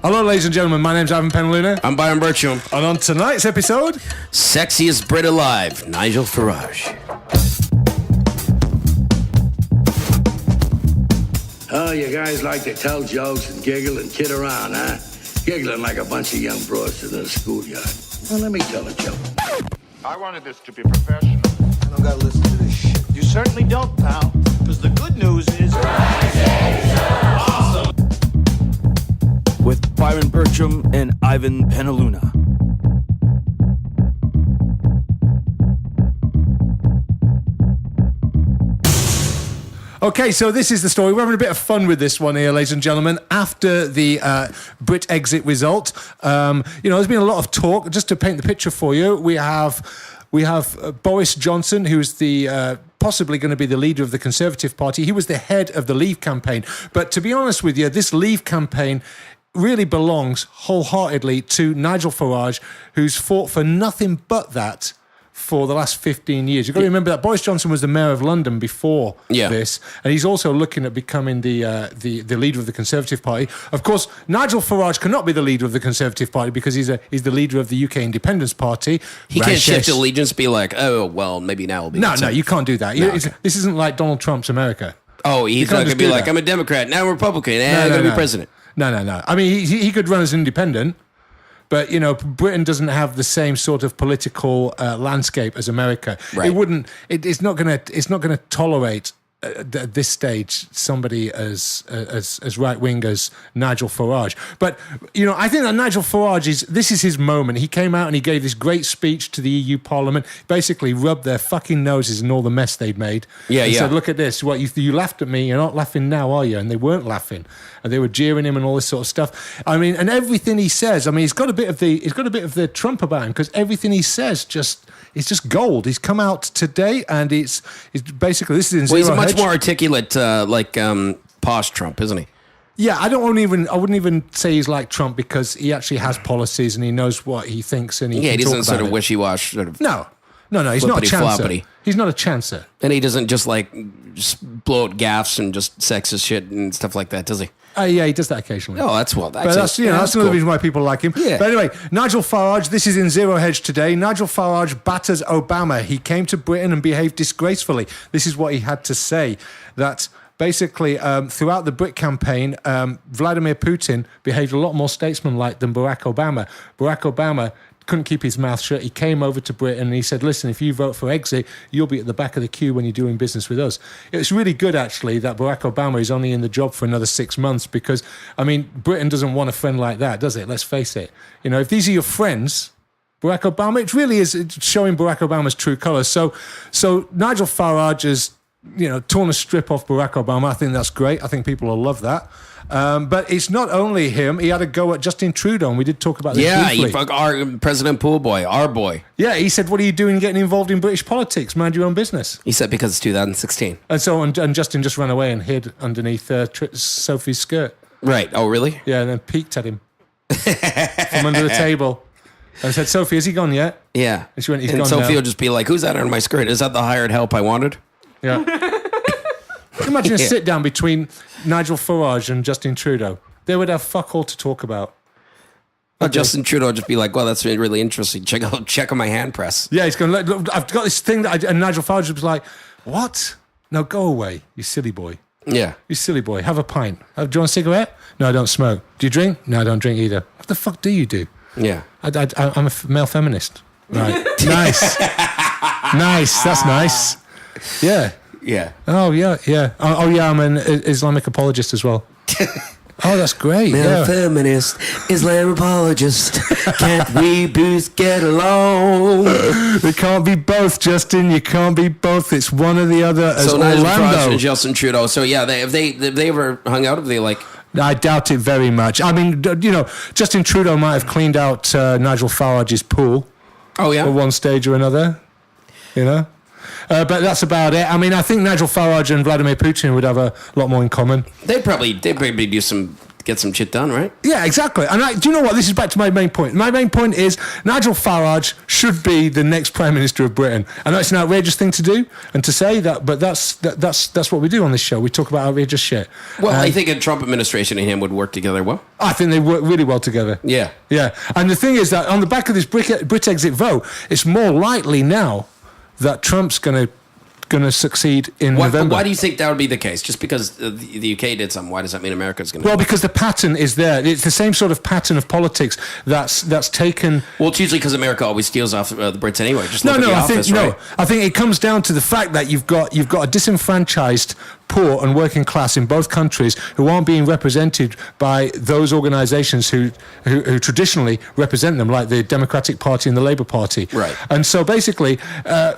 Hello, ladies and gentlemen. My name's Ivan Penaluna. I'm Byron Bertram. And on tonight's episode, Sexiest Brit alive, Nigel Farage. Oh, you guys like to tell jokes and giggle and kid around, huh? Giggling like a bunch of young broads in a schoolyard. Well, let me tell a joke. I wanted this to be professional. I don't gotta listen to this shit. You certainly don't, pal. Because the good news is... Awesome! With Byron Bertram and Ivan Penaluna. okay, so this is the story. We're having a bit of fun with this one here, ladies and gentlemen. After the Brit exit result, there's been a lot of talk. Just to paint the picture for you, we have Boris Johnson, who's the possibly going to be the leader of the Conservative Party. He was the head of the Leave campaign. But to be honest with you, this Leave campaign really belongs wholeheartedly to Nigel Farage, who's fought for nothing but that for the last 15 years. You've got to remember that Boris Johnson was the mayor of London before this, and he's also looking at becoming the leader of the Conservative Party. Of course, Nigel Farage cannot be the leader of the Conservative Party because he's the leader of the UK Independence Party. He can't shift allegiance, be like, oh, well, maybe now will be. No, you can't do that. No, this isn't like Donald Trump's America. Oh, he's not going to be like, I'm a Democrat, now I'm a Republican, and I'm going to be president. No. I mean, he could run as independent, but Britain doesn't have the same sort of political landscape as America. Right. It's not going to tolerate at this stage somebody as right wing as Nigel Farage. But I think that Nigel Farage this is his moment. He came out and he gave this great speech to the EU Parliament, basically rubbed their fucking noses in all the mess they'd made. Yeah. Said, look at this. What you laughed at me? You're not laughing now, are you? And they weren't laughing, and they were jeering him and all this sort of stuff. I mean, and everything he says. I mean, he's got a bit of the Trump about him because everything he says it's just gold. He's come out today, and it's basically this is in zero he's a much hedge. more articulate, posh Trump, isn't he? Yeah, I wouldn't even say he's like Trump because he actually has policies and he knows what he thinks and he he can doesn't talk sort about of wishy-wash sort of. No, he's not a chancer. Floppity. He's not a chancer. And he doesn't just blow out gaffes and just sexist shit and stuff like that, does he? Yeah, he does that occasionally. Oh, that's that's another reason why people like him. Yeah. But anyway, Nigel Farage, this is in Zero Hedge today. Nigel Farage batters Obama. He came to Britain and behaved disgracefully. This is what he had to say. That basically, throughout the Brit campaign, Vladimir Putin behaved a lot more statesmanlike than Barack Obama. Barack Obama couldn't keep his mouth shut. He came over to Britain and he said, listen, if you vote for exit, you'll be at the back of the queue when you're doing business with us. It's really good, actually, that Barack Obama is only in the job for another 6 months because, I mean, Britain doesn't want a friend like that, does it? Let's face it. If these are your friends, Barack Obama, it really is showing Barack Obama's true colours. So Nigel Farage has, torn a strip off Barack Obama. I think that's great. I think people will love that. But it's not only him. He had a go at Justin Trudeau, and we did talk about this briefly. Yeah, our President Pool Boy, our boy. Yeah, he said, what are you doing getting involved in British politics? Mind your own business. He said because it's 2016. And so, and Justin just ran away and hid underneath Sophie's skirt. Right. Oh, really? Yeah, and then peeked at him from under the table. And said, Sophie, has he gone yet? Yeah. And she went, he's gone Sophie now. will just be like, who's that under my skirt? Is that the hired help I wanted? Yeah. Imagine a sit down between Nigel Farage and Justin Trudeau. They would have fuck all to talk about. Justin Trudeau would just be like, well, that's really interesting. Check on my hand press. Yeah, he's going, look, I've got this thing and Nigel Farage was like, what? No, go away, you silly boy. Yeah. You silly boy. Have a pint. Do you want a cigarette? No, I don't smoke. Do you drink? No, I don't drink either. What the fuck do you do? Yeah. I'm a male feminist. Right. Nice. Nice. That's nice. Yeah. Yeah. Oh, yeah. Oh, yeah, I'm an Islamic apologist as well. Oh, that's great. Male feminist, Islam apologist. Can't we both get along? We can't be both, Justin. You can't be both. It's one or the other. As So Nigel Farage Orlando. and Justin Trudeau. So yeah, if they ever hung out, if they like. I doubt it very much. I mean, Justin Trudeau might have cleaned out Nigel Farage's pool. Oh yeah. At one stage or another. But that's about it. I mean, I think Nigel Farage and Vladimir Putin would have a lot more in common. They'd probably do some get some shit done, right? Yeah, exactly. And do you know what? This is back to my main point. My main point is Nigel Farage should be the next Prime Minister of Britain. I know it's an outrageous thing to do and to say that, but that's what we do on this show. We talk about outrageous shit. Well, I think a Trump administration and him would work together well. I think they work really well together. Yeah. Yeah. And the thing is that on the back of this Brit exit vote, it's more likely now that Trump's going to succeed in November. Why do you think that would be the case? Just because the UK did something, why does that mean America's going to? Well, because the pattern is there. It's the same sort of pattern of politics that's taken. Well, it's usually because America always steals off the Brits anyway. Just look at the I office, think right? I think it comes down to the fact that you've got a disenfranchised poor and working class in both countries who aren't being represented by those organisations who traditionally represent them, like the Democratic Party and the Labour Party. Right. And so basically,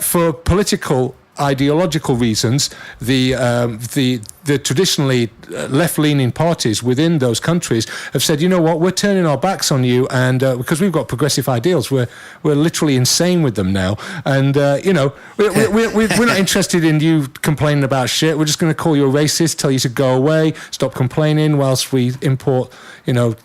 for political ideological reasons, the traditionally left-leaning parties within those countries have said, you know what, we're turning our backs on you, and because we've got progressive ideals, we're literally insane with them now, and we're not interested in you complaining about shit. We're just going to call you a racist, tell you to go away, stop complaining, whilst we import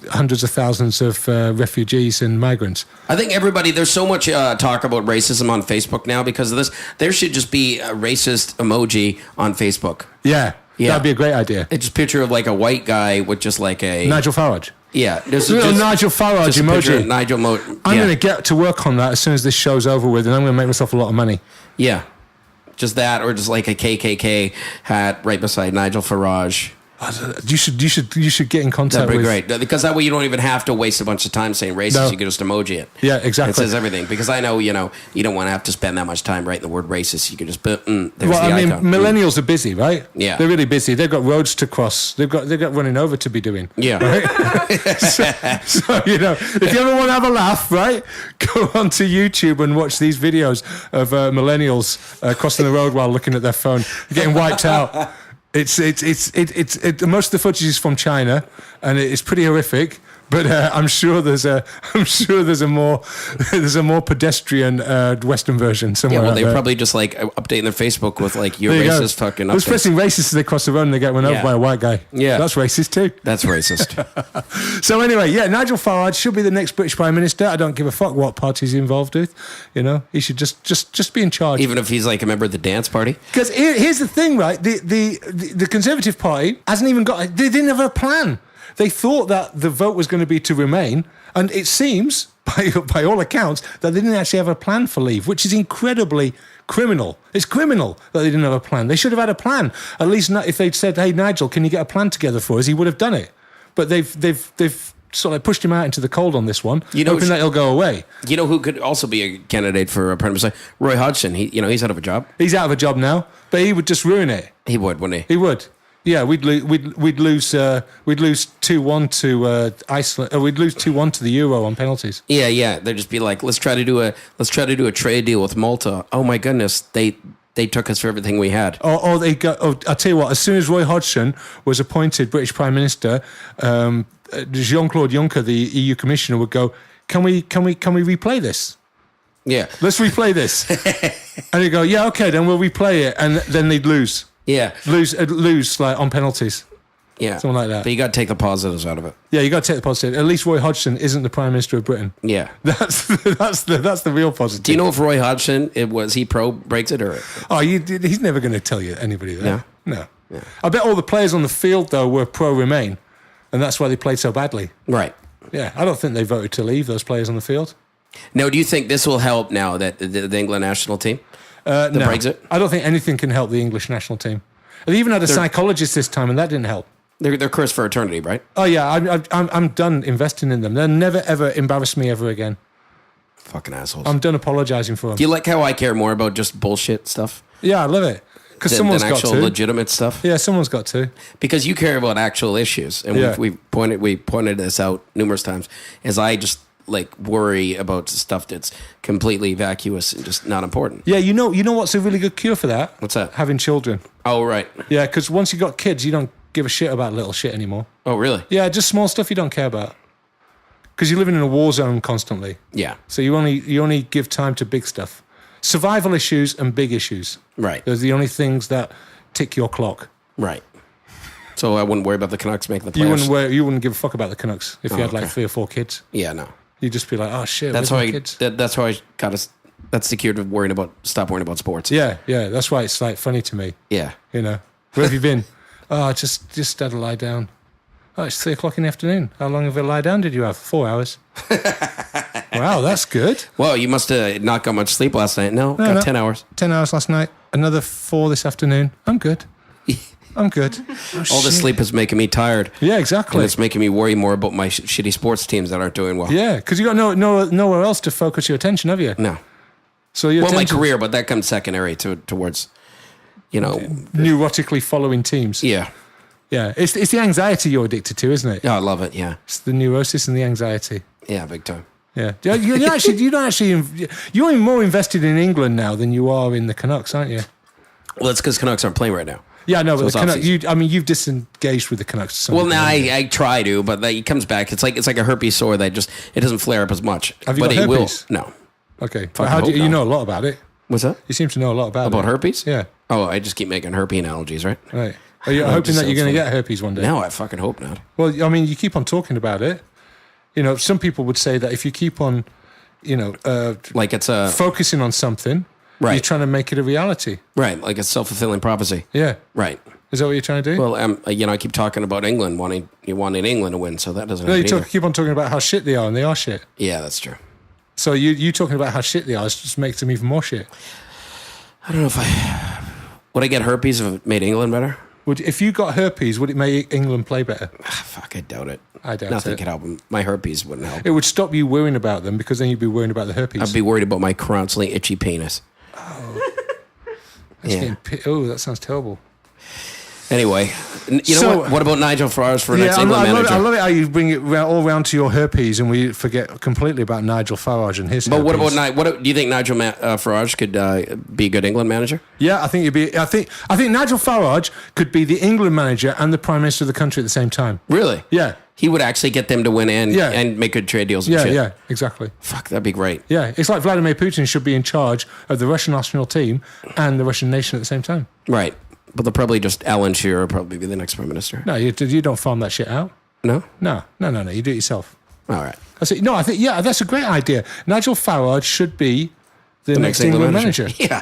hundreds of thousands of refugees and migrants. I think there's so much talk about racism on Facebook now because of this. There should just be a racist emoji on Facebook. Yeah. That'd be a great idea. It's just a picture of like a white guy with just like a Nigel Farage. Yeah, there's a little Nigel Farage emoji. I'm going to get to work on that as soon as this show's over with, and I'm going to make myself a lot of money. Yeah, just that, or just like a KKK hat right beside Nigel Farage. You should get in contact with... That'd be great. Because that way you don't even have to waste a bunch of time saying racist. No. You can just emoji it. Yeah, exactly. It says everything. Because I know, you don't want to have to spend that much time writing the word racist. You can just there's the icon. Millennials are busy, right? Yeah. They're really busy. They've got roads to cross. They've got running over to be doing. Yeah. Right? so, if you ever want to have a laugh, right, go onto YouTube and watch these videos of millennials crossing the road while looking at their phone, getting wiped out. It's most of the footage is from China, and it's pretty horrific. But I'm sure there's a more pedestrian Western version somewhere. Yeah, well, they're there. probably just like updating their Facebook with like your racist fucking. Those pressing racist as they cross the road and they get run over by a white guy. Yeah, that's racist too. That's racist. So anyway, Nigel Farage should be the next British Prime Minister. I don't give a fuck what party he's involved with. He should just be in charge. Even if he's like a member of the dance party. Because here's the thing, right? The Conservative Party hasn't even got. They didn't have a plan. They thought that the vote was going to be to remain, and it seems, by all accounts, that they didn't actually have a plan for leave, which is incredibly criminal. It's criminal that they didn't have a plan. They should have had a plan. At least if they'd said, "Hey, Nigel, can you get a plan together for us?" He would have done it. But they've sort of pushed him out into the cold on this one, hoping that he'll go away. You know who could also be a candidate for a prime minister? Roy Hodgson. He's out of a job. He's out of a job now, but he would just ruin it. He would, wouldn't he? He would. Yeah, we'd lose 2-1 to Iceland. We'd lose 2-1 to the Euro on penalties. Yeah. They'd just be like, let's try to do a trade deal with Malta. Oh my goodness, they took us for everything we had. I'll tell you what. As soon as Roy Hodgson was appointed British Prime Minister, Jean-Claude Juncker, the EU Commissioner, would go, "Can we replay this? Yeah, let's replay this." And he'd go, "Yeah, okay, then we'll replay it," and then they'd lose. Yeah, lose like on penalties. Yeah, something like that. But you got to take the positives out of it. Yeah, you got to take the positive. At least Roy Hodgson isn't the Prime Minister of Britain. Yeah, that's the real positive. Do you know if Roy Hodgson was he pro Brexit or? Oh, he's never going to tell you anybody that. No. Yeah. I bet all the players on the field though were pro Remain, and that's why they played so badly. Right. Yeah, I don't think they voted to leave those players on the field. Now, do you think this will help now that the England national team? No, Brexit? I don't think anything can help the English national team. They even had a psychologist this time, and that didn't help. They're cursed for eternity, right? Oh yeah, I'm done investing in them. They'll never ever embarrass me ever again. Fucking assholes. I'm done apologizing for them. Do you like how I care more about just bullshit stuff? Yeah, I love it. Because someone's got to. Actual legitimate stuff? Yeah, someone's got to. Because you care about actual issues. And we pointed this out numerous times. As I just like worry about stuff that's completely vacuous and just not important. Yeah, you know what's a really good cure for that? What's that? Having children. Oh, right. Yeah, because once you got kids, you don't give a shit about little shit anymore. Oh, really? Yeah, just small stuff you don't care about. Because you're living in a war zone constantly. Yeah. So you only give time to big stuff. Survival issues and big issues. Right. Those are the only things that tick your clock. Right. So I wouldn't worry about the Canucks making the You playoffs. you wouldn't give a fuck about the Canucks if you had like 3 or 4 kids. Yeah, no. You'd just be like, oh shit, That's where's how my I. kids? That's how I got us. That's the cure to stop worrying about sports. Yeah. That's why it's like funny to me. Yeah. You know, where have you been? Oh, just had to lie down. Oh, it's 3:00 in the afternoon. How long of a lie down did you have? 4 hours. Wow, that's good. Well, you must have not got much sleep last night. No, got 10 hours. 10 hours last night. Another 4 this afternoon. I'm good. I'm good. Oh, All the sleep is making me tired. Yeah, exactly. And it's making me worry more about my shitty sports teams that aren't doing well. Yeah, because you got nowhere else to focus your attention, have you? No. So your my attention- career, but that comes secondary towards, neurotically following teams. Yeah. Yeah, it's the anxiety you're addicted to, isn't it? Yeah, I love it. Yeah. It's the neurosis and the anxiety. Yeah, big time. Yeah, you're more invested in England now than you are in the Canucks, aren't you? Well, that's because Canucks aren't playing right now. Yeah, no, So but it's the Canucks. off-season. You've disengaged with the Canucks. to some Well, degree, now haven't you? I try to, but it comes back. It's like a herpes sore that it doesn't flare up as much. Have you but got it herpes? will. No. Okay, but Fucking how do hope you not. know a lot about it? What's that? You seem to know a lot about About it. herpes? Yeah, Oh, I just keep making herpes analogies, right? right. Are you No, it hoping just that you're sounds going to funny. get herpes one day? No, I fucking hope not. Well, I mean, you keep on talking about it. Some people would say that if you keep on, Like it's a focusing on something, Right. you're trying to make it a reality. right, like a self-fulfilling prophecy. Yeah. Right. Is that what you're trying to do? Well, I keep talking about England wanting England to win, so that doesn't. no, happen either. keep on talking about how shit they are, and they are shit. Yeah, that's true. So you talking about how shit they are just makes them even more shit. I don't know if would I get herpes if it made England better. If you got herpes, would it make England play better? Fuck, I doubt it. I doubt Nothing it. could help them. My herpes wouldn't help. It would stop you worrying about them because then you'd be worrying about the herpes. I'd be worried about my constantly itchy penis. Yeah. That sounds terrible. Anyway, you know So- what? What about Nigel Farage for next I England manager? love it how you bring it all round to your herpes and we forget completely about Nigel Farage and his But what herpes. about what do you think Nigel Farage could be a good England manager? Yeah, I think I think Nigel Farage could be the England manager and the Prime Minister of the country at the same time. Really? Yeah. He would actually get them to win and make good trade deals and Yeah, shit. yeah, exactly. Fuck, that'd be great. Yeah, it's like Vladimir Putin should be in charge of the Russian national team and the Russian nation at the same time. Right. But they'll probably just Alan Shearer will probably be the next prime minister. No, you don't farm that shit out. No? No, you do it yourself. All right. I think that's a great idea. Nigel Farage should be the next England manager. Yeah.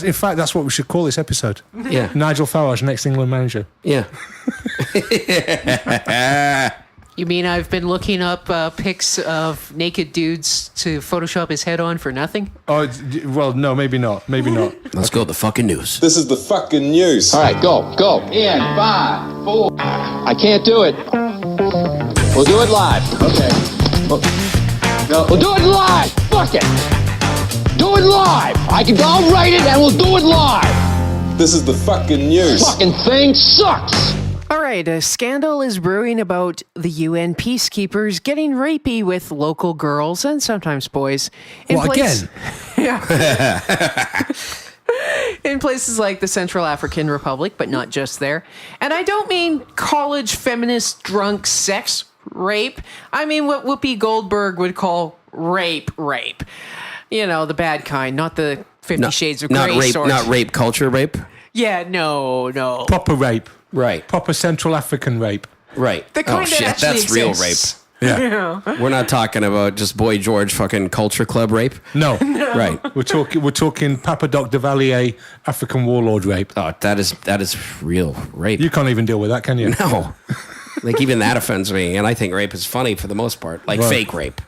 In fact, that's what we should call this episode. Yeah. Nigel Farage, next England manager. Yeah. You mean I've been looking up pics of naked dudes to Photoshop his head on for nothing? Oh, well, no, maybe not. Maybe not. Let's go to the fucking news. This is the fucking news. All right, go. In 5, 4. I can't do it. We'll do it live. Okay. We'll do it live. Fuck it. Do it live. I'll write it and we'll do it live. This is the fucking news. Fucking thing sucks. All right, a scandal is brewing about the UN peacekeepers getting rapey with local girls and sometimes boys. Again? Yeah. In places like the Central African Republic, but not just there. And I don't mean college feminist drunk sex rape. I mean what Whoopi Goldberg would call rape. You know, the bad kind, not the 50 Shades of Grey sort. Not rape culture rape. Yeah, no. Proper rape. Right. Proper Central African rape. Right. The kind that actually that's real rape. exists. Yeah. We're not talking about just Boy George fucking culture club rape. No. Right. We're talking Papa Doc de Valier African warlord rape. Oh, that is real rape. You can't even deal with that, can you? No. Like even that offends me, and I think rape is funny for the most part. Like Right. fake rape.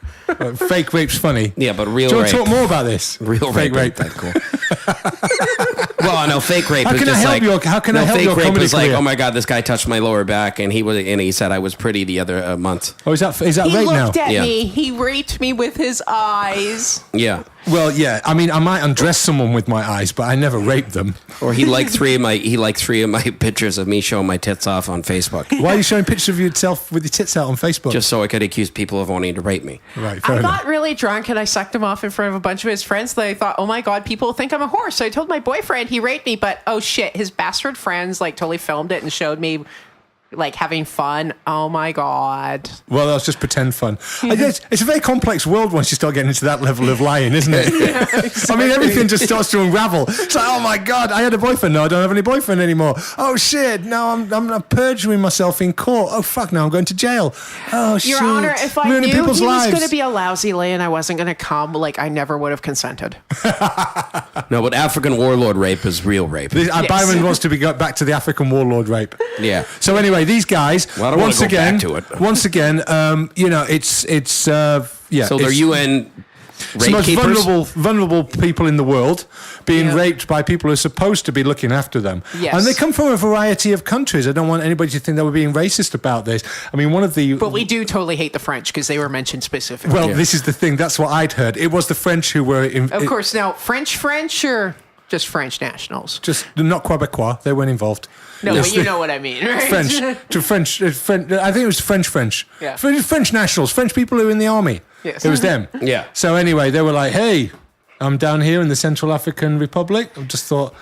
Fake rape's funny. Yeah, but real Do you rape. want to talk more about this? Real fake rape. That cool. Well, no, fake rape. How is can I just help like, your- how can I help fake your rape comedy was like, career? oh my god, this guy touched my lower back, and he said I was pretty the other month. Oh, is that He rape now? looked at Yeah. me. He raped me with his eyes. Yeah. Well, yeah. I mean, I might undress someone with my eyes, but I never rape them. Or he liked three of my pictures of me showing my tits off on Facebook, Why are you showing pictures of yourself with your tits out on Facebook? just so I could accuse people of wanting to rape me. right. Fair I enough. got really drunk and I sucked him off in front of a bunch of his friends. They thought, oh my God, people think I'm a whore. So I told my boyfriend he raped me, but oh shit, his bastard friends like totally filmed it and showed me like having fun. Oh my God. Well, that was just pretend fun. It's a very complex world once you start getting into that level of lying, isn't it? Exactly. I mean, everything just starts to unravel. It's like, oh my God, I had a boyfriend. No, I don't have any boyfriend anymore. Oh shit, no, I'm perjuring myself in court. Oh fuck, now I'm going to jail. Oh shit. Your Honor, if I Ruining knew he people's was lives. going to be a lousy lay and I wasn't going to come, like, I never would have consented. No, but African warlord rape is real rape. Byron wants to go back to the African warlord rape. Yeah. So anyway, these guys, Well, I don't once wanna go again, back to it. once again, it's yeah. So they're it's- UN It's the rape most keepers? vulnerable people in the world being Yeah. raped by people who are supposed to be looking after them. Yes. And they come from a variety of countries. I don't want anybody to think that we're being racist about this. I mean, one of the... But we do totally hate the French because they were mentioned specifically. Well, this is the thing. That's what I'd heard. It was the French who were... Of course, now, French or just French nationals? Just not Quebecois. They weren't involved. No, but you know what I mean, right? French. I think it was French. Yeah. French nationals. French people who were in the army. Yes. It was them. Yeah. So anyway, they were like, hey, I'm down here in the Central African Republic. I just thought...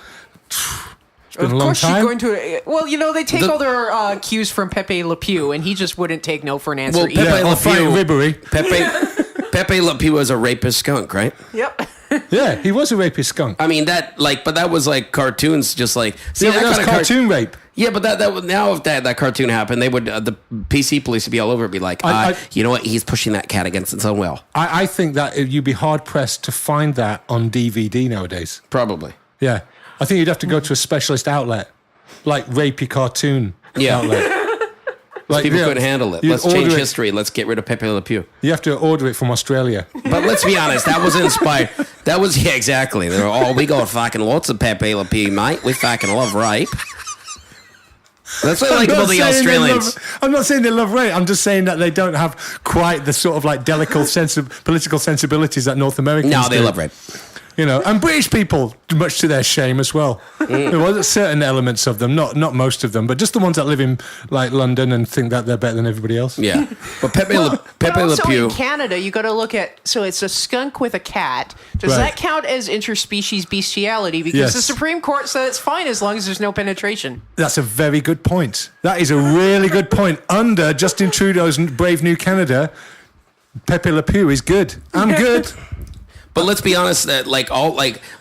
It's been Of a long course, time. you're going to. Well, you know, they take all their cues from Pepe Le Pew, and he just wouldn't take no for an answer Well, either. Pepe Yeah, Le or Frank Pew. Ribery. Pepe Le Pew was a rapist skunk, right? Yep. Yeah, he was a rapist skunk. I mean but that was like cartoons, just like see Yeah, that that was kind of cartoon rape. Yeah, but that would now if that cartoon happened, they would the PC police would be all over it, be like, you know what? He's pushing that cat against its own will. I think that you'd be hard pressed to find that on DVD nowadays. Probably. Yeah, I think you'd have to go to a specialist outlet, like rapey cartoon outlet. Like, People yeah, couldn't handle it. you'd Let's change order it- history. Let's get rid of Pepe Le Pew. You have to order it from Australia. But let's be honest, that was inspired. That was exactly. They were, we got fucking lots of Pepe Le Pew, mate. We fucking love rape. That's what I like about the Australians. I'm not saying they love rape. I'm just saying that they don't have quite the sort of like delicate political sensibilities that North Americans No, they do. love rape. You know, and British people, much to their shame as well. There were certain elements of them, not most of them, but just the ones that live in like London and think that they're better than everybody else. Yeah, but Pepe But Le also Pew. in Canada, you got to look at. So it's a skunk with a cat. Does Right. that count as interspecies bestiality? Because Yes. the Supreme Court said it's fine as long as there's no penetration. That's a very good point. That is a really good point. Under Justin Trudeau's Brave New Canada, Pepe Le Pew is good. I'm good. But let's be honest that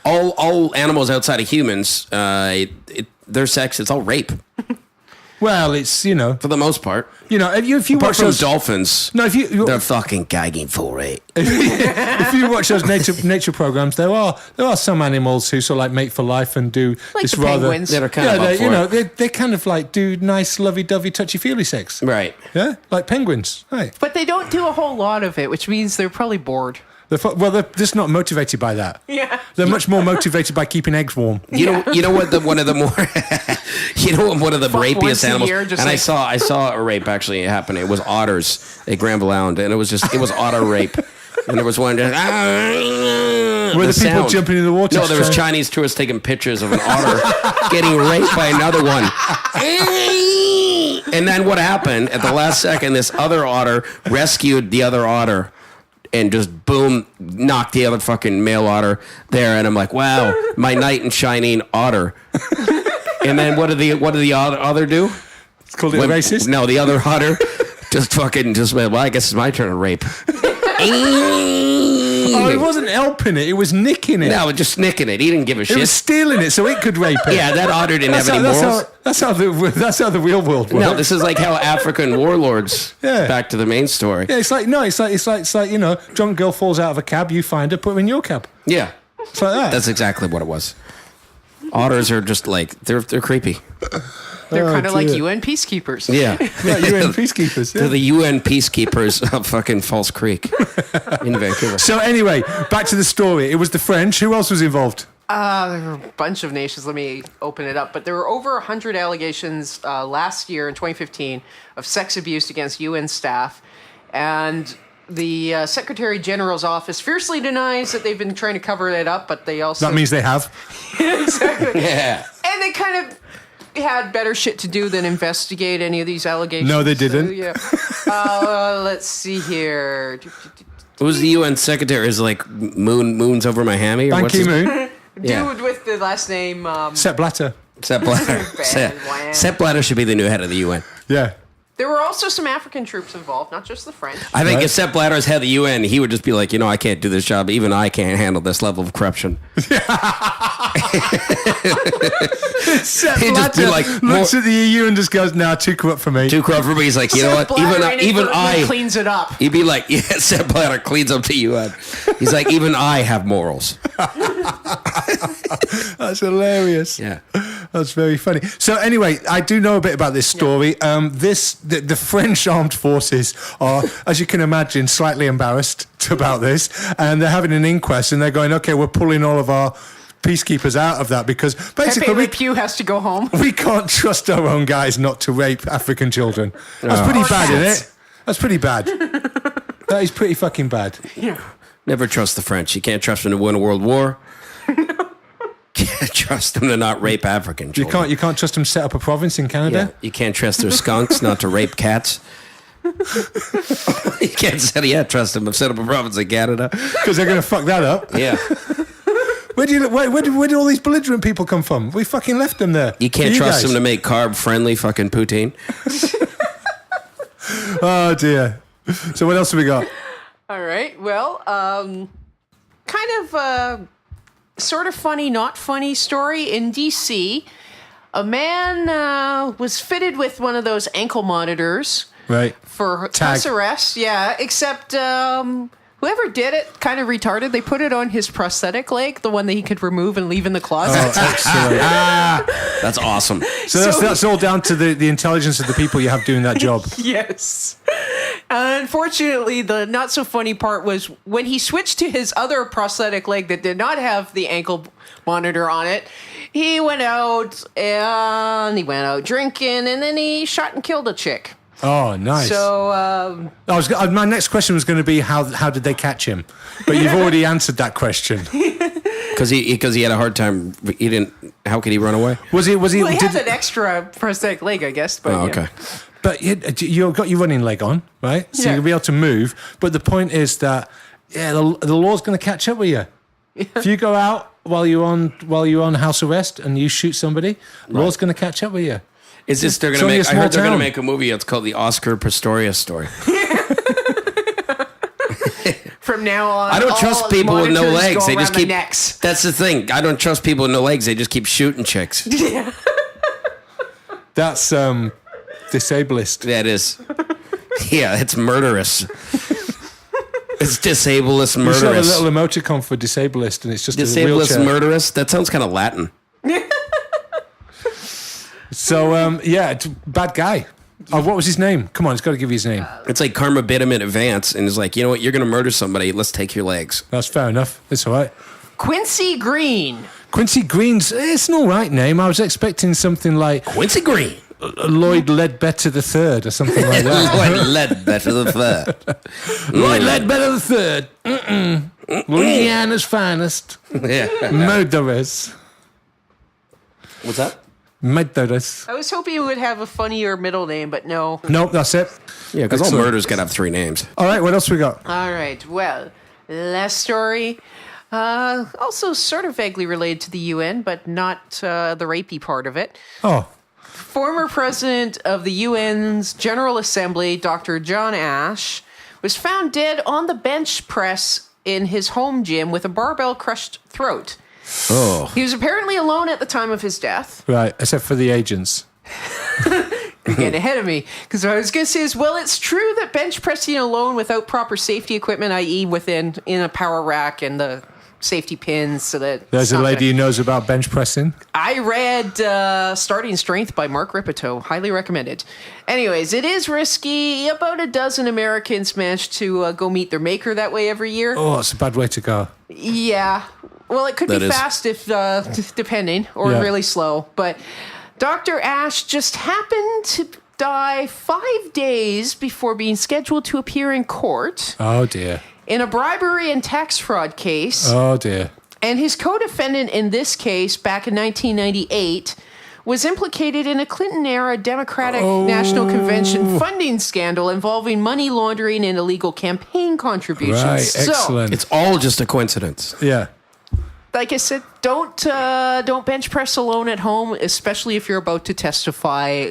all animals outside of humans, their sex, it's all rape Well, it's, you know, for the most part. if you Apart watch from those dolphins, No, if you they're fucking gagging for it. if you watch those nature programs, there are some animals who sort of like mate for life and do Like this the rather penguins. That are kind of up for it. they kind of like do nice lovey-dovey touchy-feely sex. Right. Yeah, like penguins. Right. But they don't do a whole lot of it, which means they're probably bored. They're just not motivated by that. Yeah. They're much more motivated by keeping eggs warm. You know what one of the Fuck once rapiest a animals. year, just And like- I saw a rape actually happen. It was otters at Granville, and it was otter rape. And there was one just, Were the people jumping in the water? No, there was trying- Chinese tourists taking pictures of an otter getting raped by another one. And then what happened at the last second? This other otter rescued the other otter and just boom, knocked the other fucking male otter there. And I'm like, wow, my knight in shining otter. And then what did the other do? It's called it racist. No, the other otter just went, well, I guess it's my turn to rape. Oh, it wasn't helping it. It was nicking it. No, just nicking it. He didn't give a It shit. was stealing it so it could rape it. Yeah, that otter didn't have any morals. That's how the real world works. No, this is like how African warlords. Yeah. Back to the main story. Yeah, it's like drunk girl falls out of a cab, you find her, put her in your cab. Yeah, It's like that. that's exactly what it was. Otters are just like they're creepy. They're Oh, kind of like dear. UN peacekeepers. Yeah, yeah, UN peacekeepers. they're Yeah. the UN peacekeepers of fucking False Creek in Vancouver. So anyway, back to the story. It was the French. Who else was involved? There were a bunch of nations. Let me open it up. But there were over 100 allegations last year in 2015 of sex abuse against UN staff. And the Secretary General's office fiercely denies that they've been trying to cover it up, but they also... That means they have. Exactly. Yeah. And they kind of had better shit to do than investigate any of these allegations. No, they didn't. So, yeah. Let's see here. Who's the UN secretary? Is like moons over Miami or Ban what's his- Ki-moon. Yeah. Dude with the last name... Sepp Blatter. Sepp Blatter. Bad. Sepp Blatter should be the new head of the UN. Yeah. There were also some African troops involved, not just the French. I think if Sepp Blatter's head of the UN, he would just be like, I can't do this job. Even I can't handle this level of corruption. Sepp He'd just be Blatter like, looks at the EU and just goes, "Nah, too corrupt for me." Too corrupt for me. He's like, you know what? Even I cleans it up. He'd be like, Sepp Blatter cleans up the UN. He's like, even I have morals. That's hilarious. Yeah. That's very funny. So anyway, I do know a bit about this story. The French armed forces are, as you can imagine, slightly embarrassed about this, and they're having an inquest, and they're going, "Okay, we're pulling all of our peacekeepers out of that because basically Pepe Le Pew has to go home. we can't trust our own guys not to rape African children." That's pretty bad, isn't it? That's pretty bad. That is pretty fucking bad. Yeah. Never trust the French. You can't trust them to win a world war. Can't trust them to not rape African children. You can't trust them to set up a province in Canada. Yeah, you can't trust their skunks not to rape cats. You can't trust them to set up a province in Canada Because they're going to fuck that up. Yeah. Where did all these belligerent people come from? We fucking left them there. You can't For trust guys. them to make carb-friendly fucking poutine. Oh dear. So what else have we got? All right. Well, kind of sort of funny, not funny story in D.C. A man was fitted with one of those ankle monitors Right. for Tag. house arrest. Yeah, except whoever did it kind of retarded. They put it on his prosthetic leg, the one that he could remove and leave in the closet. Oh, excellent. That's awesome. So that's all down to the intelligence of the people you have doing that job. Yes. Unfortunately, the not so funny part was when he switched to his other prosthetic leg that did not have the ankle monitor on it. He went out drinking, and then he shot and killed a chick. Oh, nice. So my next question was going to be how did they catch him? But you've already answered that question. Because he had a hard time. He didn't. How could he run away? Was he? well, he has an extra prosthetic leg, I guess. But, Oh, okay. But you've got your running leg on, right? So Yeah. you'll be able to move. But the point is that the law's going to catch up with you. If you go out while you're on house arrest and you shoot somebody, law's going to catch up with you. Is this they're It's gonna only make? a I heard small they're gonna town. make a movie. It's called the Oscar Pistorius story. from now on, I don't trust people with no monitors legs. go They just around the keep. necks. That's the thing. I don't trust people with no legs. They just keep shooting chicks. That's disableist. That is. Yeah, it's murderous. It's disablest You should have a murderous. little emoticon for disableist, and it's just a Disablest wheelchair. murderous. That sounds kind of Latin. So it's bad guy. Oh, what was his name? Come on, it's got to give you his name. It's like karma bit him in advance, and is like, you know what? You're gonna murder somebody. Let's take your legs. That's fair enough. It's all right. Quincy Green. Quincy Green's. It's an all right name. I was expecting something like Quincy Green. Lloyd Ledbetter III or something like that. Lloyd Ledbetter the third. Lloyd Ledbetter III. Louisiana's finest. Yeah. Murderers. What's that? Murderers. I was hoping he would have a funnier middle name, but no. Nope, that's it. Yeah, because all Excellent. murders gotta have 3 names. All right, what else we got? All right. Well, last story. Also sort of vaguely related to the UN, but not the rapey part of it. Oh, Former president of the UN's General Assembly, Dr. John Ash, was found dead on the bench press in his home gym with a barbell crushed throat. Oh. He was apparently alone at the time of his death. right, except for the agents. You're getting ahead of me. Because what I was going to say is, well, it's true that bench pressing alone without proper safety equipment, i.e. in a power rack and the safety pins so that... There's it's a not lady gonna- who knows about bench pressing. I read Starting Strength by Mark Ripito. Highly recommended. Anyways, it is risky. About a dozen Americans manage to go meet their maker that way every year. Oh, it's a bad way to go. Yeah. Well, it could That be is. fast if depending, or Yeah. really slow. But Dr. Ash just happened to die 5 days before being scheduled to appear in court Oh, dear. in a bribery and tax fraud case. Oh, dear. And his co-defendant in this case, back in 1998, was implicated in a Clinton-era Democratic National Convention funding scandal involving money laundering and illegal campaign contributions. Right, So, excellent. It's all just a coincidence. Yeah. like I said, don't bench press alone at home, especially if you're about to testify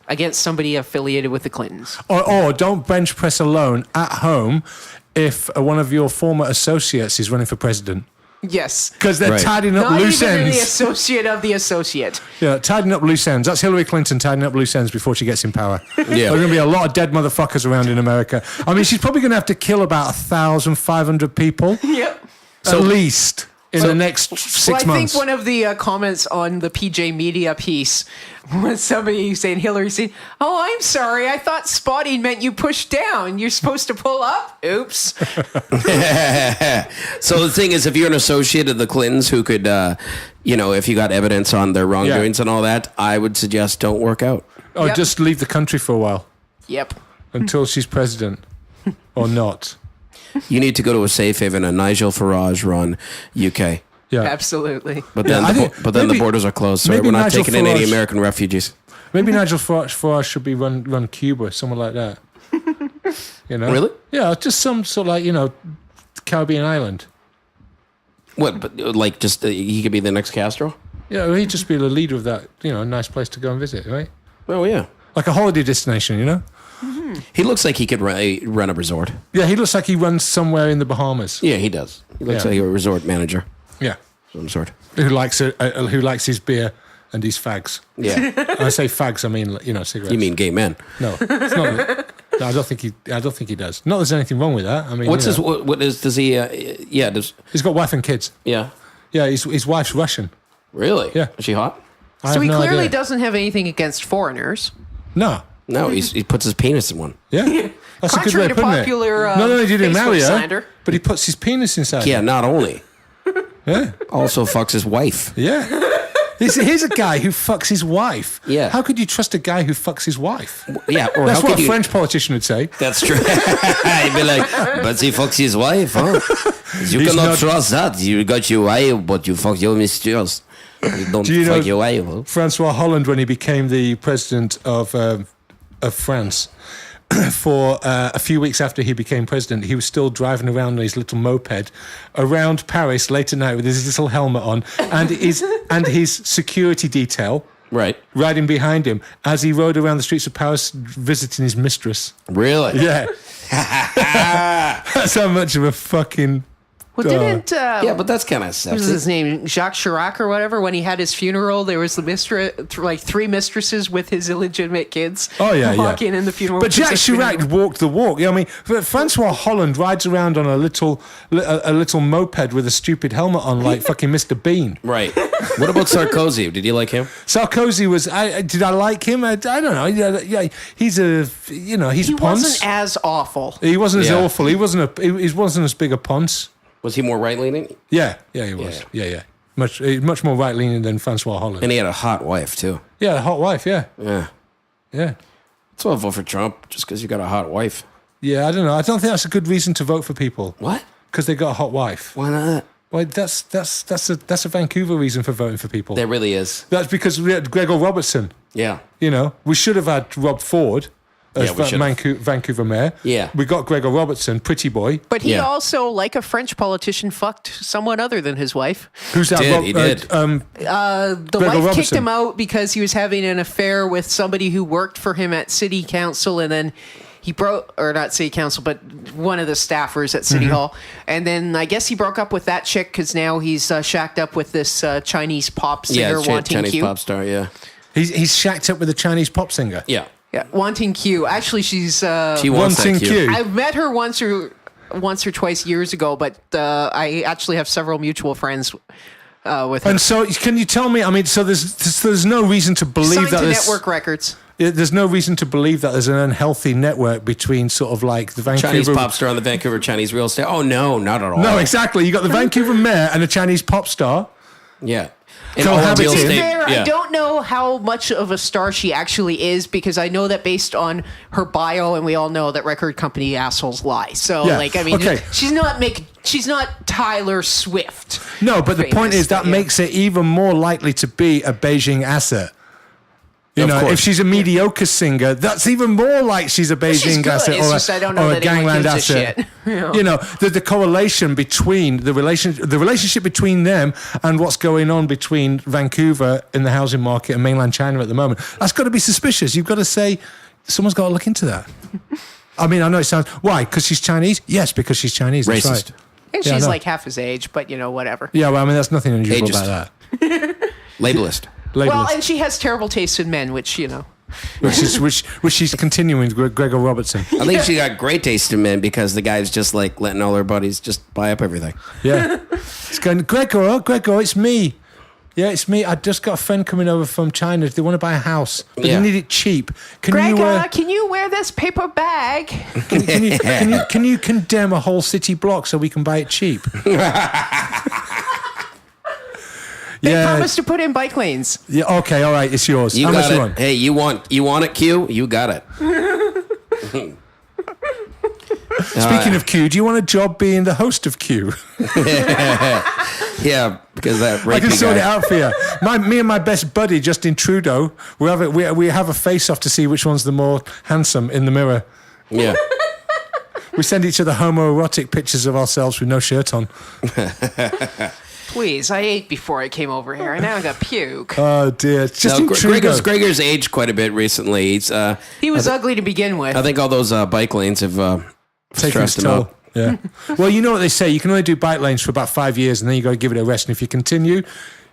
against somebody affiliated with the Clintons. Or don't bench press alone at home if one of your former associates is running for president. Yes. Because they're tidying up Not loose even ends. the associate of the associate. Yeah, tidying up loose ends. That's Hillary Clinton tidying up loose ends before she gets in power. Yeah. There are going to be a lot of dead motherfuckers around in America. I mean, she's probably going to have to kill about 1,500 people. Yep. At least in the next 6 months. I think one of the comments on the PJ Media piece was somebody saying, Hillary saying, "Oh, I'm sorry. I thought spotting meant you push down. You're supposed to pull up. Oops." So the thing is, if you're an associate of the Clintons who could, if you got evidence on their wrongdoings and all that, I would suggest don't work out. Or just leave the country for a while. Yep. Until she's president. Or not. You need to go to a safe haven, a Nigel Farage run, UK. Yeah. Absolutely. But then, the borders are closed, so we're not Nigel taking in any Farage- American refugees. Maybe Nigel Farage should be run Cuba, someone like that. You know? Really? Yeah, just some sort of Caribbean island. What? But he could be the next Castro? Yeah, he'd just be the leader of that. A nice place to go and visit, right? Oh yeah, like a holiday destination. He looks like he could run a resort. Yeah, he looks like he runs somewhere in the Bahamas. Yeah, he does. He looks like a resort manager. Yeah, some sort. Who likes his beer and his fags. Yeah. When I say fags, I mean cigarettes. You mean gay men? No, it's not. No, I don't think he does. Not that there's anything wrong with that. I mean, does he? He's got wife and kids. Yeah. Yeah, his wife's Russian. Really? Yeah. Is she hot? So he clearly doesn't have anything against foreigners. No. No, he puts his penis in one. Yeah. That's Contrary a to good way of putting popular, it. No, he didn't Facebook marry her, slander. but he puts his penis inside. Yeah, not only. Yeah. Also fucks his wife. Yeah. Here's a guy who fucks his wife. Yeah. How could you trust a guy who fucks his wife? Yeah. Or That's how what could a French politician would say. That's true. He'd be like, but he fucks his wife, huh? You cannot trust that. You got your wife, but you fuck your mistress. You don't fuck your wife. Huh? Francois Hollande, when he became the president of France, for a few weeks after he became president, he was still driving around on his little moped around Paris late at night with his little helmet on and his security detail riding behind him as he rode around the streets of Paris visiting his mistress. Really? Yeah. That's how much of a fucking... Well, didn't yeah, but that's kind of what sexy. was his name? Jacques Chirac or whatever. When he had his funeral, there was the three mistresses with his illegitimate kids. Oh yeah, walking in the funeral. But Jacques Chirac walked the walk. I mean, Francois Hollande rides around on a little moped with a stupid helmet on, like fucking Mr. Bean. Right. What about Sarkozy? Did you like him? Sarkozy was. Did I like him? I don't know. Yeah, he's a. He's he a ponce. wasn't as awful. He wasn't as awful. He wasn't as big a ponce. Was he more right leaning? Yeah, he was. Yeah. Much more right leaning than Francois Hollande. And he had a hot wife too. Yeah, a hot wife. Yeah. So I'll vote for Trump just because you got a hot wife. Yeah, I don't know. I don't think that's a good reason to vote for people. What? Because they got a hot wife. Why not? Well, that's a Vancouver reason for voting for people. There really is. That's because we had Gregor Robertson. Yeah. We should have had Rob Ford as we Vancouver mayor. Yeah. We got Gregor Robertson, pretty boy. But he also, like a French politician, fucked someone other than his wife. Who's that? He did. The Gregor wife Robertson. kicked him out because he was having an affair with somebody who worked for him at city council, and then he broke, or not city council, but one of the staffers at City Hall. And then I guess he broke up with that chick because now he's shacked up with this Chinese pop singer, Wanting Chinese Q. pop star, yeah. He's shacked up with a Chinese pop singer. Yeah. Yeah, Wanting Q. Actually, she's She wants Wanting that Q. I've met her once or twice years ago, but I actually have several mutual friends with her. And so, can you tell me? I mean, so there's no reason to believe Signed that to there's Network Records. There's no reason to believe that there's an unhealthy network between sort of like the Vancouver Chinese pop star on the Vancouver Chinese real estate. Oh no, not at all. No, exactly. You got the Vancouver mayor and a Chinese pop star. Yeah. And So all have real it in. estate. Fair, Yeah. I don't know how much of a star she actually is because I know that based on her bio, and we all know that record company assholes lie. So, Yeah, okay. she's not Tyler Swift. No, but the point famous, is that but yeah. makes it even more likely to be a Beijing asset. You Of know, course. if she's a mediocre singer, that's even more like she's a She's Beijing good. asset It's or just I don't know or a that anyone gangland gives a asset. shit. You know, the correlation between the relationship between them and what's going on between Vancouver in the housing market and mainland China at the moment. That's got to be suspicious. You've got to say someone's got to look into that. I mean, I know it sounds why because she's Chinese. Yes, because she's Chinese. That's Racist. right. And Yeah, I she's know. like half his age, but whatever. Yeah, well, I mean, that's nothing unusual Ageist. about that. Labelist. Well, Labelist. and she has terrible taste in men, which which she's continuing with Gregor Robertson. I think she got great taste in men because the guy's just like letting all her buddies just buy up everything. Yeah. It's going, Gregor, it's me. Yeah, it's me. I just got a friend coming over from China. They want to buy a house, but Yeah. they need it cheap. Can Gregor, you can you wear this paper bag? can you condemn a whole city block so we can buy it cheap? They promised to put in bike lanes. Yeah. Okay. All right. It's yours. You How got much it. you want? Hey, you want it, Q? You got it. Speaking of Q, do you want a job being the host of Q? Yeah, because that I can rapey sort it guy. out for you. Me and my best buddy Justin Trudeau, we have a face-off to see which one's the more handsome in the mirror. Yeah. We send each other homoerotic pictures of ourselves with no shirt on. Please, I ate before I came over here, and now I got puke. Oh dear, it's just No, Trudeau. Gregor's aged quite a bit recently. He's He was ugly to begin with. I think all those bike lanes have Taking its stressed him toll. out. Yeah. Well, you know what they say. You can only do bike lanes for about 5 years, and then you got to give it a rest. And if you continue,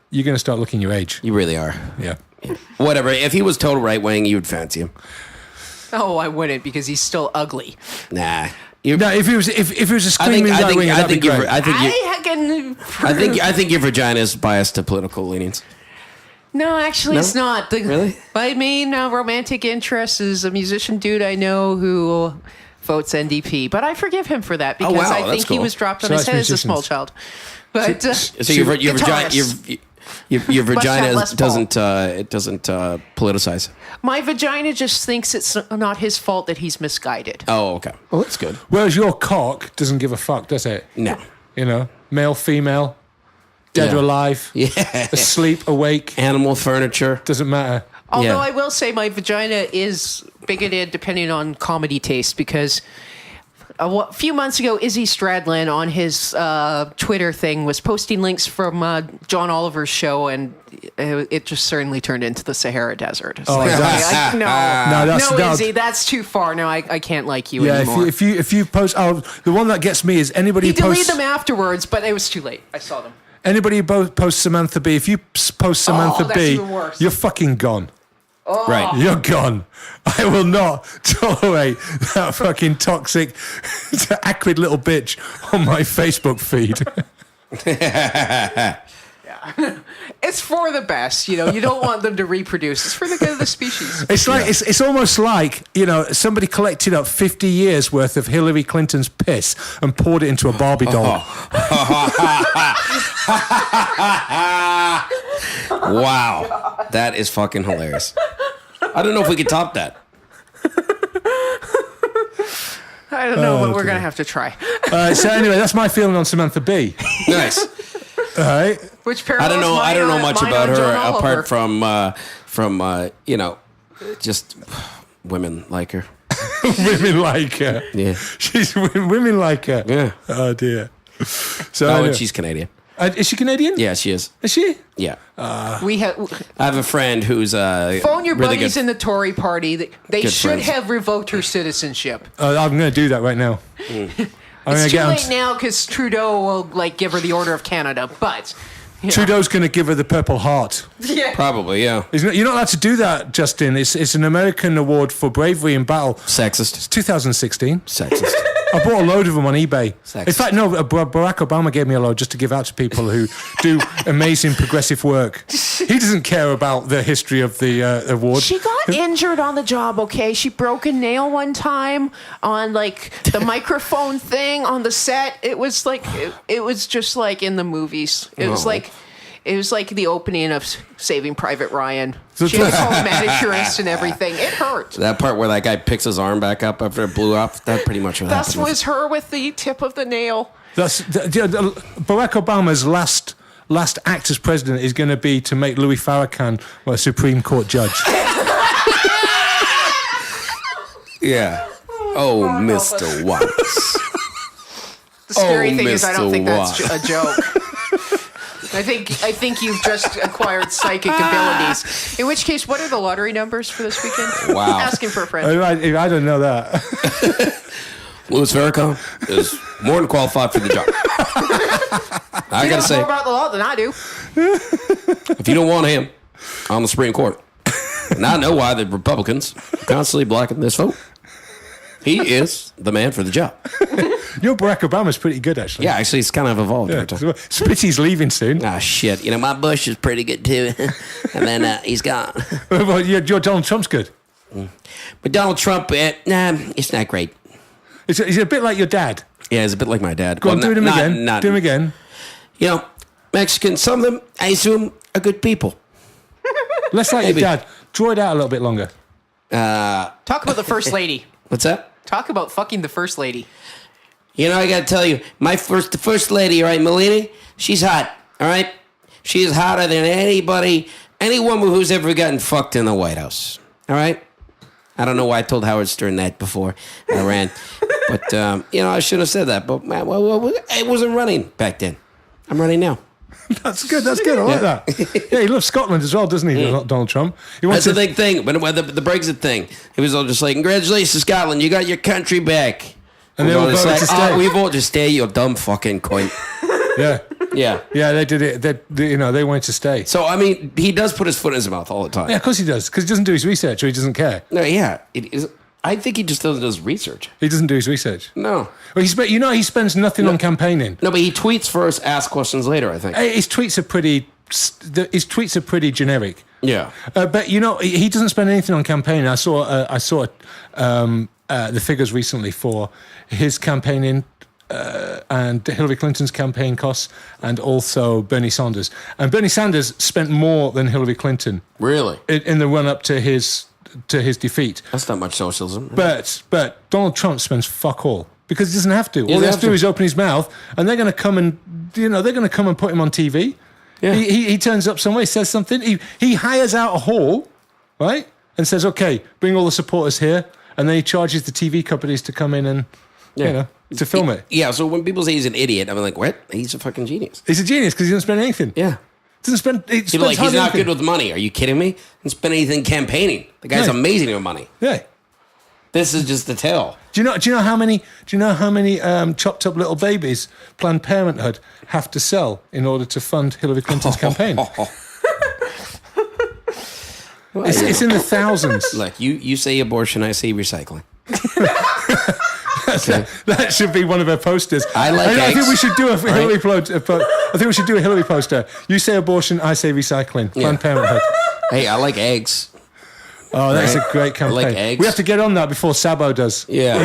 you're going to start looking your age. You really are. Yeah. Whatever. If he was total right wing, you would fancy him. Oh, I wouldn't because he's still ugly. Nah. No, if he was a screaming right winger, that'd be great. I think your vagina is biased to political leanings. No, actually, No? it's not. Really? I mean, romantic interest is a musician dude I know who votes NDP, but I forgive him for that because Oh, wow, I that's think he cool. was dropped on So his that's head as a musicians. small child. But So your vagina guitarist. your vagina Les Paul. doesn't politicize. My vagina just thinks it's not his fault that he's misguided. Oh, okay. Well, that's good. Whereas your cock doesn't give a fuck, does it? No. You know, male, female, dead Yeah. or alive, Yeah. asleep, awake, Animal furniture. doesn't matter. Although Yeah. I will say my vagina is bigoted depending on comedy taste because a few months ago, Izzy Stradlin on his Twitter thing was posting links from John Oliver's show, and it just certainly turned into the Sahara Desert. It's like, that's- no, Izzy, that's too far. No, I can't like you Yeah, anymore. if you post, the one that gets me is anybody He who deleted posts them afterwards, but it was too late. I saw them. anybody who posts Samantha B. If you post Samantha that's B, even worse. you're fucking gone. Right. You're gone. I will not tolerate that fucking toxic, acrid little bitch on my Facebook feed. It's for the best, you know. You don't want them to reproduce. It's for the good of the species. It's like it's almost like, you know, somebody collected up 50 years worth of Hillary Clinton's piss and poured it into a Barbie doll. Wow. That is fucking hilarious. I don't know if we could top that. I don't know, but we're dear. going to have to try. So anyway, that's my feeling on Samantha B. Nice. All right. Which I don't know. I don't know much about her John apart from you know, just women like her. Women like her. Yeah. Women like her. Yeah. Oh dear. So Oh, anyway. and she's Canadian. Is she Canadian? Yeah, she is. Is she? Yeah. We have I have a friend who's phone your really buddies good. in the Tory party. They Good should friends. have revoked her citizenship. I'm going to do that right now. I'm gonna It's too get on late now because Trudeau will give her the Order of Canada, but you know. Trudeau's going to give her the Purple Heart. Yeah. Probably, yeah. You're not allowed to do that, Justin. It's an American award for bravery in battle. Sexist. It's 2016. Sexist. I bought a load of them on eBay. Sexist. In fact, no, Barack Obama gave me a load just to give out to people who do amazing progressive work. He doesn't care about the history of the award. She got injured on the job, okay? She broke a nail one time on the microphone thing on the set. It was it was just like in the movies. It was like the opening of Saving Private Ryan. She had to call a manicurist and everything. It hurt. That part where that guy picks his arm back up after it blew off, that pretty much what That happened. was her with the tip of the nail. Barack Obama's last act as president is going to be to make Louis Farrakhan a Supreme Court judge. Yeah. Oh, Mr. Watts. The scary thing is I don't Mr. think that's Watt. a joke. I think you've just acquired psychic abilities. In which case, what are the lottery numbers for this weekend? Wow. Asking for a friend. I don't know that. Louis Farrakhan is more than qualified for the job. I You gotta know say, more about the law than I do. if you don't want him on the Supreme Court, and I know why the Republicans constantly blocking this vote, he is the man for the job. Your Barack Obama's pretty good, actually. Yeah, actually, it's kind of evolved over time. Spitty's leaving soon. Ah, shit. You know, my Bush is pretty good, too. And then he's gone. Well, your Donald Trump's good. But Donald Trump, nah, it's not great. He's a bit like your dad. Yeah, he's a bit like my dad. Go on, do him not- again. not- Do him again. You know, Mexicans, some of them, I assume, are good people. Less like Maybe. your dad. Draw it out a little bit longer. Talk about the first lady. What's that? Talk about fucking the first lady. You know, I gotta tell you, the first lady, all right, Melanie, she's hot, all right? She is hotter than any woman who's ever gotten fucked in the White House, all right? I don't know why I told Howard Stern that before I ran. But, you know, I shouldn't have said that. But I wasn't running back then. I'm running now. That's good. I like that. Yeah, he loves Scotland as well, doesn't he, Donald Trump? He wants That's the big thing. When the Brexit thing, he was all just like, congratulations, Scotland, you got your country back. And they all It's voted to stay. we voted to stay, you dumb fucking cunt. Yeah. Yeah. Yeah, they did it. They wanted to stay. So, I mean, he does put his foot in his mouth all the time. Yeah, of course he does, because he doesn't do his research or he doesn't care. No, yeah. It is. I think he just doesn't do his research. He doesn't do his research. No. Well, he spends nothing on campaigning. No, but he tweets first, asks questions later, I think. His tweets are pretty generic. Yeah. But he doesn't spend anything on campaigning. I saw the figures recently for his campaigning and Hillary Clinton's campaign costs, and also Bernie Sanders. And Bernie Sanders spent more than Hillary Clinton Really? in the run up to his defeat. That's not much socialism. But Donald Trump spends fuck all because he doesn't have to. All he doesn't has have to do to. is open his mouth, and they're going to come and put him on TV. Yeah. He turns up somewhere, he says something. He hires out a hall, right, and says, "Okay, bring all the supporters here," and then he charges the TV companies to come in and to film it. Yeah, so when people say he's an idiot, I'm like, what? He's a fucking genius. He's a genius because he doesn't spend anything. Yeah. He spends People are like, he's hardly not anything. good with money. Are you kidding me? Didn't spend anything campaigning. The guy's Yeah. amazing with money. Yeah. This is just the tale. Do you know how many chopped up little babies Planned Parenthood have to sell in order to fund Hillary Clinton's campaign? It's in the thousands. Look, you say abortion, I say recycling. That should be one of her posters. I like I think eggs. we should do a Hillary I think we should do a Hillary poster. You say abortion, I say recycling. Planned Parenthood. Hey, I like eggs. Oh, that's a great campaign. like eggs. We have to get on that before Sabo does. Yeah.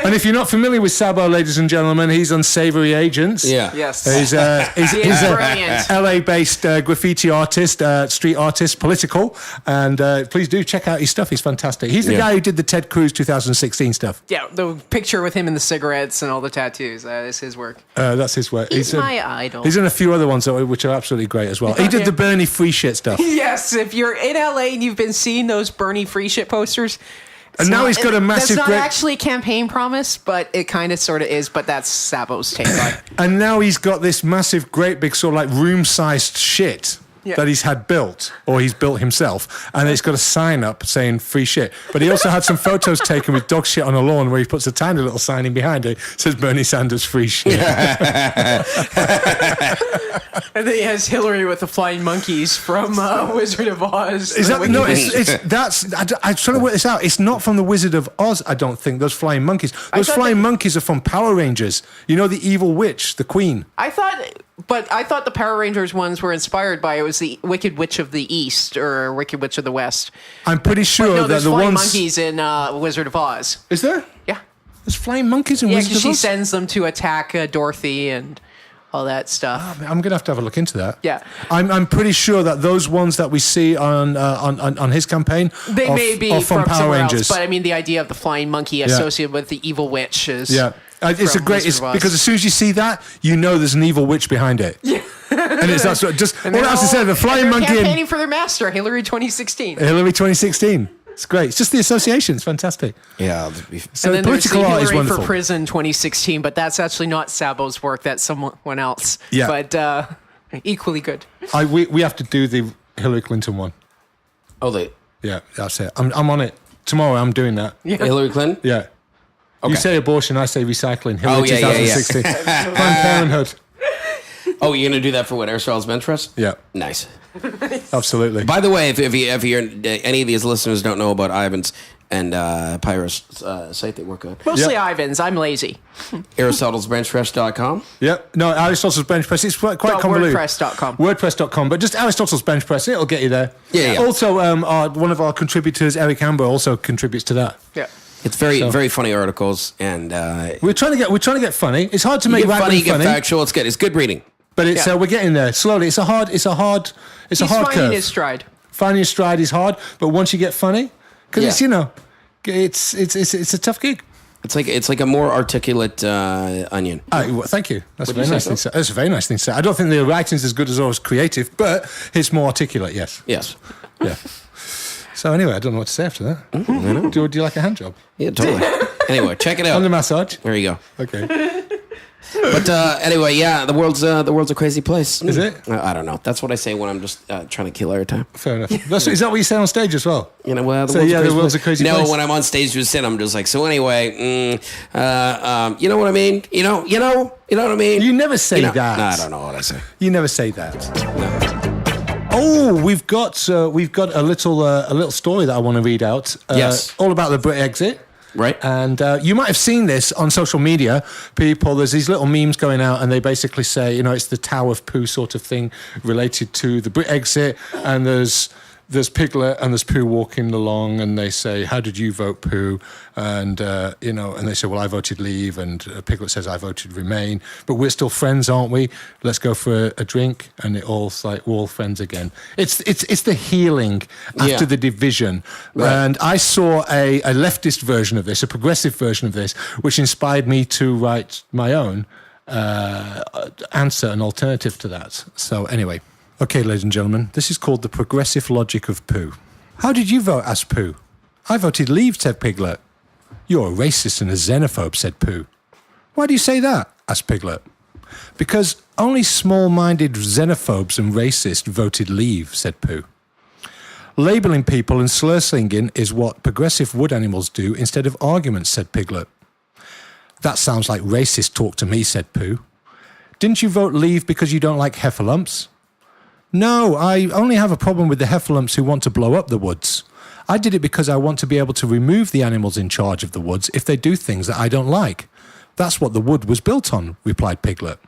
And if you're not familiar with Sabo, ladies and gentlemen, he's on Savory Agents. Yeah. Yes. He's is brilliant. a LA-based graffiti artist, street artist, political, and please do check out his stuff. He's fantastic. He's the Yeah. guy who did the Ted Cruz 2016 stuff. Yeah, the picture with him and the cigarettes and all the tattoos. That is his work. That's his work. He's my idol. He's done a few other ones which are absolutely great as well. He did the Bernie free shit stuff. Yes, if you're in LA and you've been seeing those Bernie free shit posters. And now he's got a massive That's not great... actually a campaign promise, but it kind of sort of is, but that's Sabo's take on it. And now he's got this massive, great big sort of like room-sized shit that he's had built, or he's built himself, and it's got a sign up saying free shit. But he also had some photos taken with dog shit on a lawn where he puts a tiny little sign in behind it, says Bernie Sanders free shit. And then he has Hillary with the flying monkeys from Wizard of Oz. Is that no? I'm trying to work this out. It's not from the Wizard of Oz, I don't think. Those flying monkeys. Those flying monkeys are from Power Rangers. You know, the evil witch, the Queen. I thought the Power Rangers ones were inspired by it was the Wicked Witch of the East or Wicked Witch of the West. I'm pretty sure No, that there's the flying ones. monkeys in Wizard of Oz. Is there? Yeah. There's flying monkeys in Yeah, Wizard because of she Oz. sends them to attack Dorothy and all that stuff. I'm gonna have to have a look into that. Yeah. I'm pretty sure that those ones that we see on his campaign They may be are from Power somewhere Rangers. else, but I mean the idea of the flying monkey associated with the evil witch is It's a from great Wizard of Oz. because as soon as you see that, you know there's an evil witch behind it. Yeah. And it's that sort of just And what they're else to say? The flying they're monkey campaigning in for their master, Hillary 2016. Hillary 2016. It's great. It's just the association. It's fantastic. Yeah. So and then there's the political art is Hillary wonderful. for Prison 2016, but that's actually not Sabo's work. That's someone else. Yeah. But equally good. We have to do the Hillary Clinton one. Oh, Yeah, that's it. I'm on it. Tomorrow I'm doing that. Hillary Clinton? Yeah. Okay. You say abortion, I say recycling. Hillary yeah, 2016. Planned Parenthood. Oh, you're going to do that for what, Aristotle's Bench Press? Yeah, Nice. absolutely. By the way, if you're any of these listeners don't know about Ivan's and Pyro's site they work on, Mostly Yeah. Ivan's. I'm lazy. Aristotle'sBenchPress.com. Yeah, no, Aristotle's Bench Press. It's quite convoluted. WordPress.com. WordPress.com, but just Aristotle's Bench Press, it'll get you there. Yeah. Also, one of our contributors, Eric Amber, also contributes to that. Yeah. It's very funny articles, and We're trying to get funny. It's hard to you make get right funny, wing you get funny, factual. It's good. It's good reading. but it's Yeah. we're getting there slowly. It's a hard He's curve. finding his stride. Finding your stride is hard, but once you get funny, because Yeah. it's a tough gig. It's like a more articulate onion. Well, thank you. That's a Would very you nice say thing to say. That's a very nice thing to say. I don't think the writing's as good as always creative, but it's more articulate. Yes. Yes. Yeah. So anyway, I don't know what to say after that. Do you like a hand job? Yeah, totally. Anyway, check it out. Under massage. There you go. Okay. But anyway, yeah, the world's a crazy place. Is it? I don't know. That's what I say when I'm just trying to kill airtime. Fair enough. Is that what you say on stage as well? You know, well, So, yeah, the world's a crazy no, place. when I'm on stage just sit, I'm just like, so anyway, you know what I mean? You know what I mean? You never say that. No, I don't know what I say. You never say that. Oh, we've got a little story that I want to read out. Yes. All about the Brit exit. Right. And you might have seen this on social media. There's these little memes going out, and they basically say, it's the Tower of Pooh sort of thing related to the Brit exit. And there's Piglet and there's Pooh walking along, and they say, "How did you vote, Pooh?" And and they say, "Well, I voted Leave," and Piglet says, "I voted Remain." But we're still friends, aren't we? Let's go for a drink, and we're all friends again. It's the healing after the division. Right. And I saw a leftist version of this, a progressive version of this, which inspired me to write my own answer, an alternative to that. So anyway. Okay, ladies and gentlemen, this is called the progressive logic of Pooh. How did you vote, asked Pooh. I voted Leave, said Piglet. You're a racist and a xenophobe, said Pooh. Why do you say that, asked Piglet. Because only small-minded xenophobes and racists voted Leave, said Pooh. Labelling people and slur-slinging is what progressive wood animals do instead of arguments, said Piglet. That sounds like racist talk to me, said Pooh. Didn't you vote Leave because you don't like heffalumps? No, I only have a problem with the heffalumps who want to blow up the woods. I did it because I want to be able to remove the animals in charge of the woods if they do things that I don't like. That's what the wood was built on, replied Piglet.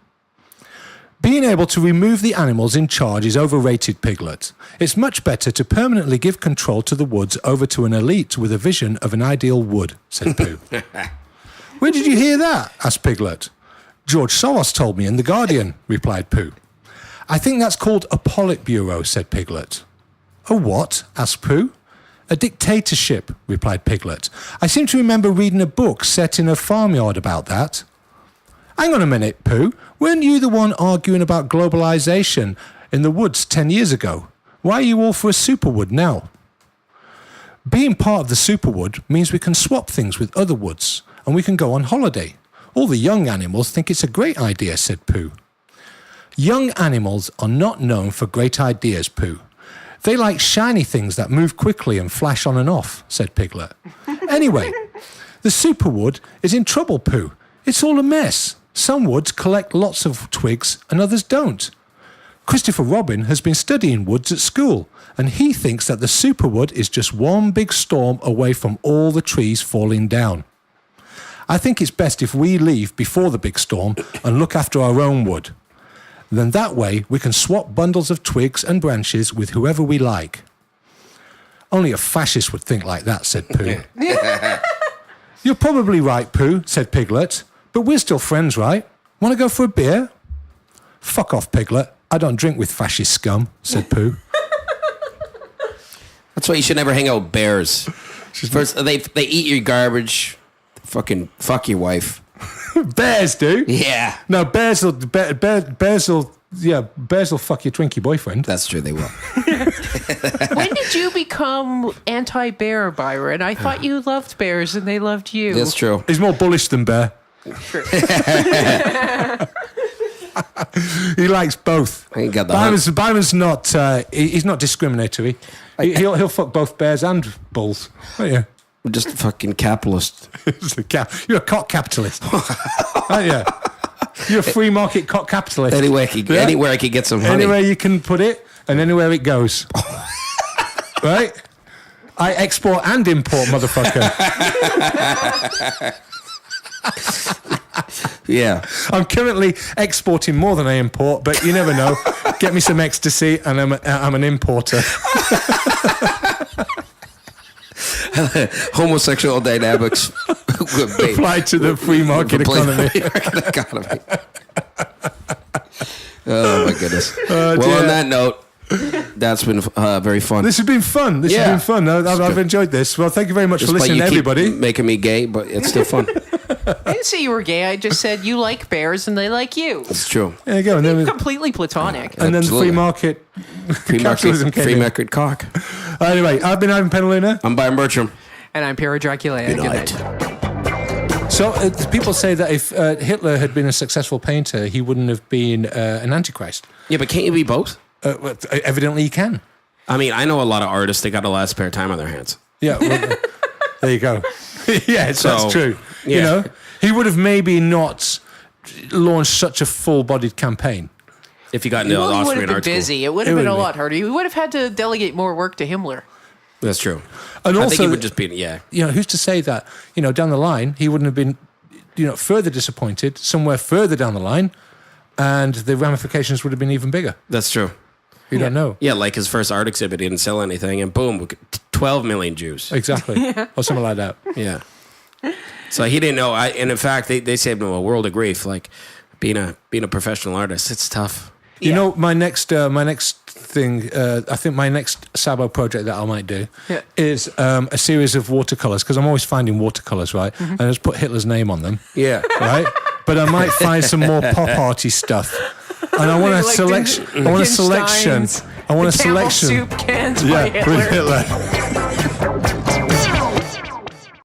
Being able to remove the animals in charge is overrated, Piglet. It's much better to permanently give control to the woods over to an elite with a vision of an ideal wood, said Pooh. Where did you hear that? Asked Piglet. George Soros told me in The Guardian, replied Pooh. I think that's called a Politburo, said Piglet. A what? Asked Pooh. A dictatorship, replied Piglet. I seem to remember reading a book set in a farmyard about that. Hang on a minute, Pooh. Weren't you the one arguing about globalization in the woods 10 years ago? Why are you all for a superwood now? Being part of the superwood means we can swap things with other woods, and we can go on holiday. All the young animals think it's a great idea, said Pooh. Young animals are not known for great ideas, Pooh. They like shiny things that move quickly and flash on and off, said Piglet. Anyway, the superwood is in trouble, Pooh. It's all a mess. Some woods collect lots of twigs and others don't. Christopher Robin has been studying woods at school, and he thinks that the superwood is just one big storm away from all the trees falling down. I think it's best if we leave before the big storm and look after our own wood. Then that way we can swap bundles of twigs and branches with whoever we like. Only a fascist would think like that, said Pooh. You're probably right, Pooh, said Piglet. But we're still friends, right? Want to go for a beer? Fuck off, Piglet. I don't drink with fascist scum, said Pooh. That's why you should never hang out with bears. First, they eat your garbage. Fucking fuck your wife. Bears do? Yeah. No, bears will bears will fuck your Twinkie boyfriend. That's true, they will. When did you become anti-bear, Byron? I thought you loved bears and they loved you. That's true. He's more bullish than bear. Sure. He likes both. He got the Byron's not. He's not discriminatory. He'll fuck both bears and bulls. Oh yeah. I'm just a fucking capitalist. You're a cock capitalist. Oh yeah. You're a free market cock capitalist. Anywhere I could get some honey. Anywhere you can put it, and anywhere it goes. Right? I export and import, motherfucker. Yeah. I'm currently exporting more than I import, but you never know. Get me some ecstasy, and I'm an importer. Homosexual dynamics Apply to the free market economy. Oh my goodness. Well, on that note, that's been very fun. This has been fun. I've enjoyed this. Well, thank you very much for listening, everybody. Making me gay, but it's still fun. I didn't say you were gay. I just said you like bears and they like you. It's true. There you go. And then Completely platonic. And then the free market capitalism came free in. market cock. Anyway, I've been Ivan Penaluna. I'm Byron Bertram. And I'm Para Dracula. Good night. So people say that if Hitler had been a successful painter, he wouldn't have been an antichrist. Yeah, but can't you be both? Evidently, you can. I mean, I know a lot of artists. They got a lot of spare time on their hands. Yeah, well, there you go. Yes, that's true. Yeah. You know, he would have maybe not launched such a full-bodied campaign. If he got into He would Austrian have been art school. busy. It would have been a lot harder. He would have had to delegate more work to Himmler. That's true. And also, I think he would just be, You know, who's to say that, down the line, he wouldn't have been, further disappointed somewhere further down the line, and the ramifications would have been even bigger. That's true. You don't know. Yeah, like his first art exhibit, he didn't sell anything, and boom, 12 million Jews. Exactly. Or something like that. Yeah. So he didn't know. And in fact, they saved him a world of grief. Like being a professional artist, it's tough. You know, my next thing, I think my next Sabo project that I might do is a series of watercolors, because I'm always finding watercolors, right? Mm-hmm. And I just put Hitler's name on them. Yeah. Right? But I might find some more pop arty stuff. And I want a selection. I want a selection. Soup cans by Hitler. With Hitler.